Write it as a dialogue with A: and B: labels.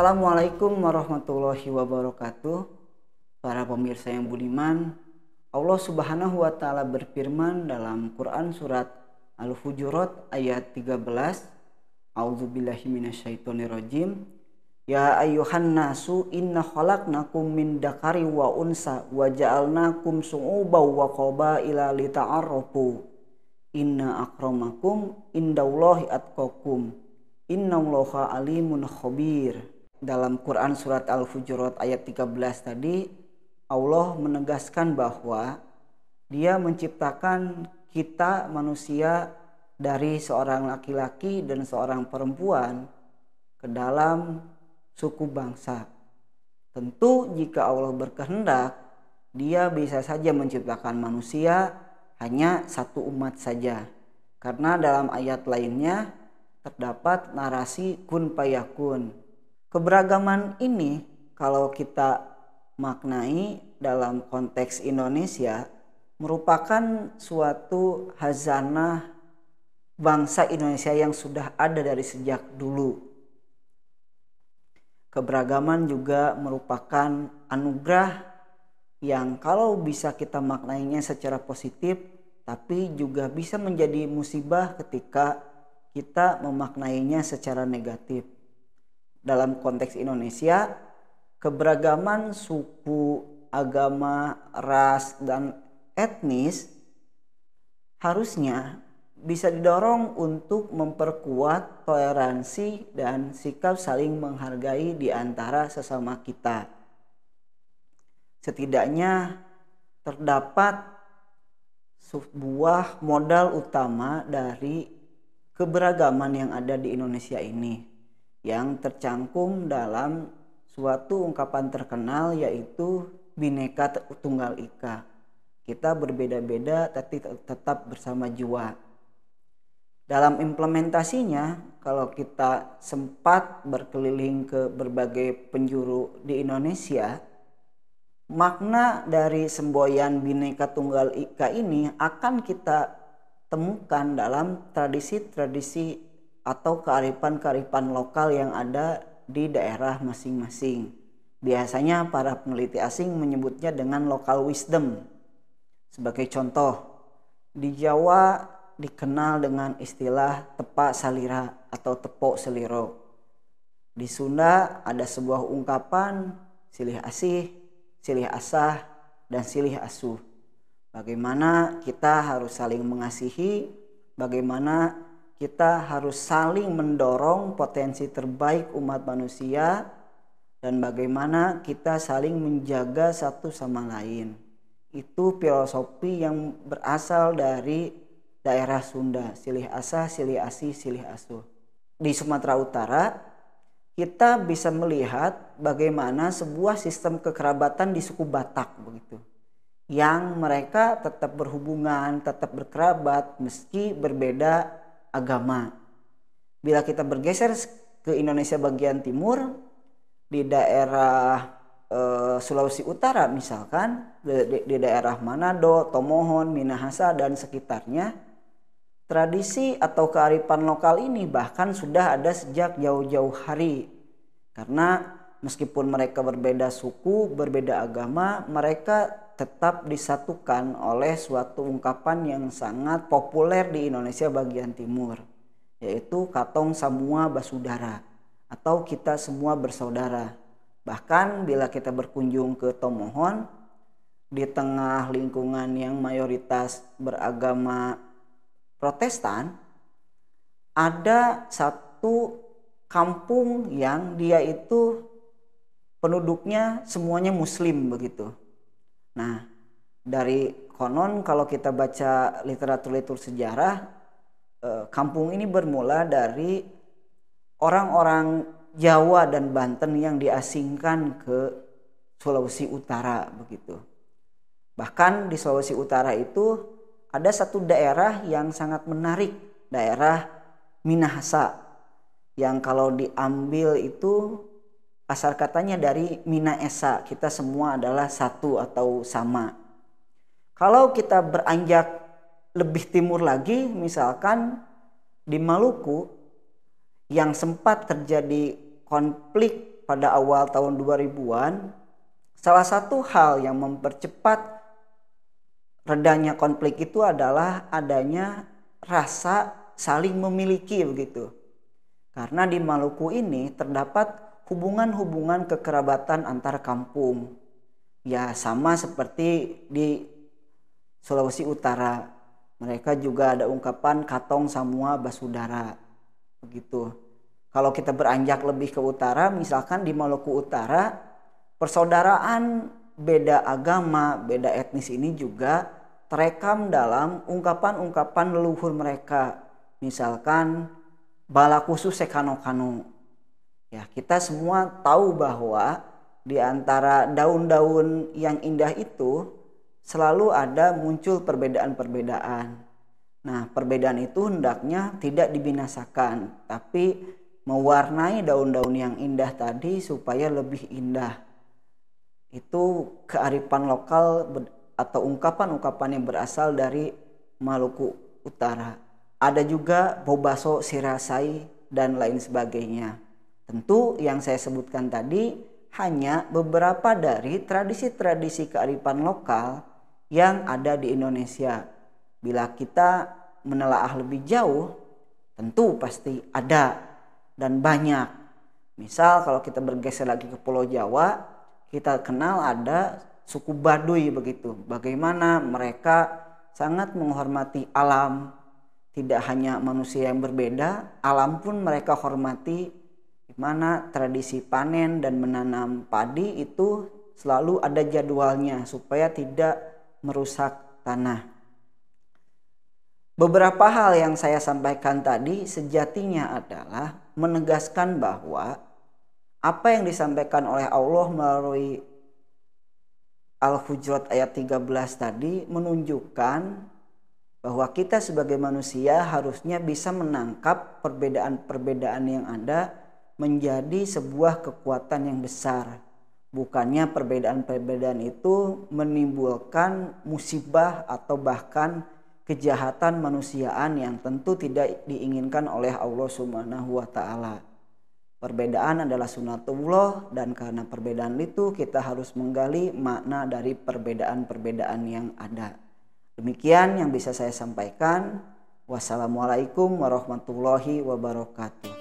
A: Assalamualaikum warahmatullahi wabarakatuh. Para pemirsa yang budiman, Allah Subhanahu wa taala berfirman dalam Quran surat Al-Hujurat ayat 13. A'udzubillahi minasyaitonirrajim. Ya ayyuhan nasu inna khalaqnakum min dzakari wa unsa wa ja'alnakum syu'uban wa qabaila lita'arafu. Inna akramakum indallahi atqakum. Innallaha alimun khabir. Dalam Quran surat Al-Hujurat ayat 13 tadi, Allah menegaskan bahwa Dia menciptakan kita manusia dari seorang laki-laki dan seorang perempuan ke dalam suku bangsa. Tentu jika Allah berkehendak, Dia bisa saja menciptakan manusia hanya satu umat saja. Karena dalam ayat lainnya terdapat narasi kun fayakun. Keberagaman ini kalau kita maknai dalam konteks Indonesia merupakan suatu hazanah bangsa Indonesia yang sudah ada dari sejak dulu. Keberagaman juga merupakan anugerah yang kalau bisa kita maknainya secara positif, tapi juga bisa menjadi musibah ketika kita memaknainya secara negatif. Dalam konteks Indonesia, keberagaman suku, agama, ras, dan etnis harusnya bisa didorong untuk memperkuat toleransi dan sikap saling menghargai di antara sesama kita. Setidaknya terdapat sebuah modal utama dari keberagaman yang ada di Indonesia ini, yang tercangkum dalam suatu ungkapan terkenal yaitu Bhinneka Tunggal Ika. Kita berbeda-beda tapi tetap bersama jiwa. Dalam implementasinya, kalau kita sempat berkeliling ke berbagai penjuru di Indonesia, makna dari semboyan Bhinneka Tunggal Ika ini akan kita temukan dalam tradisi-tradisi atau kearifan-kearifan lokal yang ada di daerah masing-masing. Biasanya para peneliti asing menyebutnya dengan local wisdom. Sebagai contoh, di Jawa dikenal dengan istilah tepa salira atau tepok seliro. Di Sunda ada sebuah ungkapan silih asih, silih asah, dan silih asuh. Bagaimana kita harus saling mengasihi, bagaimana kita harus saling mendorong potensi terbaik umat manusia, dan bagaimana kita saling menjaga satu sama lain. Itu filosofi yang berasal dari daerah Sunda, silih asah, silih asih, silih asuh. Di Sumatera Utara, kita bisa melihat bagaimana sebuah sistem kekerabatan di suku Batak begitu, yang mereka tetap berhubungan, tetap berkerabat meski berbeda agama. Bila kita bergeser ke Indonesia bagian timur, di daerah Sulawesi Utara misalkan, di daerah Manado, Tomohon, Minahasa dan sekitarnya, tradisi atau kearifan lokal ini bahkan sudah ada sejak jauh-jauh hari. Karena meskipun mereka berbeda suku, berbeda agama, mereka tetap disatukan oleh suatu ungkapan yang sangat populer di Indonesia bagian timur, yaitu Katong Samua Basudara atau kita semua bersaudara. Bahkan bila kita berkunjung ke Tomohon, di tengah lingkungan yang mayoritas beragama Protestan, ada satu kampung yang dia itu penduduknya semuanya Muslim begitu. Nah, dari konon kalau kita baca literatur sejarah, kampung ini bermula dari orang-orang Jawa dan Banten yang diasingkan ke Sulawesi Utara begitu. Bahkan di Sulawesi Utara itu ada satu daerah yang sangat menarik, daerah Minahasa, yang kalau diambil itu asal katanya dari Mina Esa, kita semua adalah satu atau sama. Kalau kita beranjak lebih timur lagi, misalkan di Maluku, yang sempat terjadi konflik pada awal tahun 2000-an, salah satu hal yang mempercepat redanya konflik itu adalah adanya rasa saling memiliki begitu. Karena di Maluku ini terdapat hubungan-hubungan kekerabatan antar kampung. Ya sama seperti di Sulawesi Utara. Mereka juga ada ungkapan katong samua basudara. Begitu. Kalau kita beranjak lebih ke utara, misalkan di Maluku Utara, persaudaraan beda agama, beda etnis ini juga terekam dalam ungkapan-ungkapan leluhur mereka. Misalkan bala khusus sekano-kano. Ya, kita semua tahu bahwa di antara daun-daun yang indah itu selalu ada muncul perbedaan-perbedaan. Nah, perbedaan itu hendaknya tidak dibinasakan, tapi mewarnai daun-daun yang indah tadi supaya lebih indah. Itu kearifan lokal atau ungkapan-ungkapan yang berasal dari Maluku Utara. Ada juga bobaso sirasai dan lain sebagainya. Tentu yang saya sebutkan tadi hanya beberapa dari tradisi-tradisi kearifan lokal yang ada di Indonesia. Bila kita menelaah lebih jauh, tentu pasti ada dan banyak. Misal kalau kita bergeser lagi ke Pulau Jawa, kita kenal ada suku Baduy begitu. Bagaimana mereka sangat menghormati alam. Tidak hanya manusia yang berbeda, alam pun mereka hormati. Di mana tradisi panen dan menanam padi itu selalu ada jadwalnya supaya tidak merusak tanah. Beberapa hal yang saya sampaikan tadi sejatinya adalah menegaskan bahwa apa yang disampaikan oleh Allah melalui Al-Hujurat ayat 13 tadi menunjukkan bahwa kita sebagai manusia harusnya bisa menangkap perbedaan-perbedaan yang ada menjadi sebuah kekuatan yang besar. Bukannya perbedaan-perbedaan itu menimbulkan musibah atau bahkan kejahatan manusiaan yang tentu tidak diinginkan oleh Allah Subhanahu wa taala. Perbedaan adalah sunatullah dan karena perbedaan itu kita harus menggali makna dari perbedaan-perbedaan yang ada. Demikian yang bisa saya sampaikan. Wassalamualaikum warahmatullahi wabarakatuh.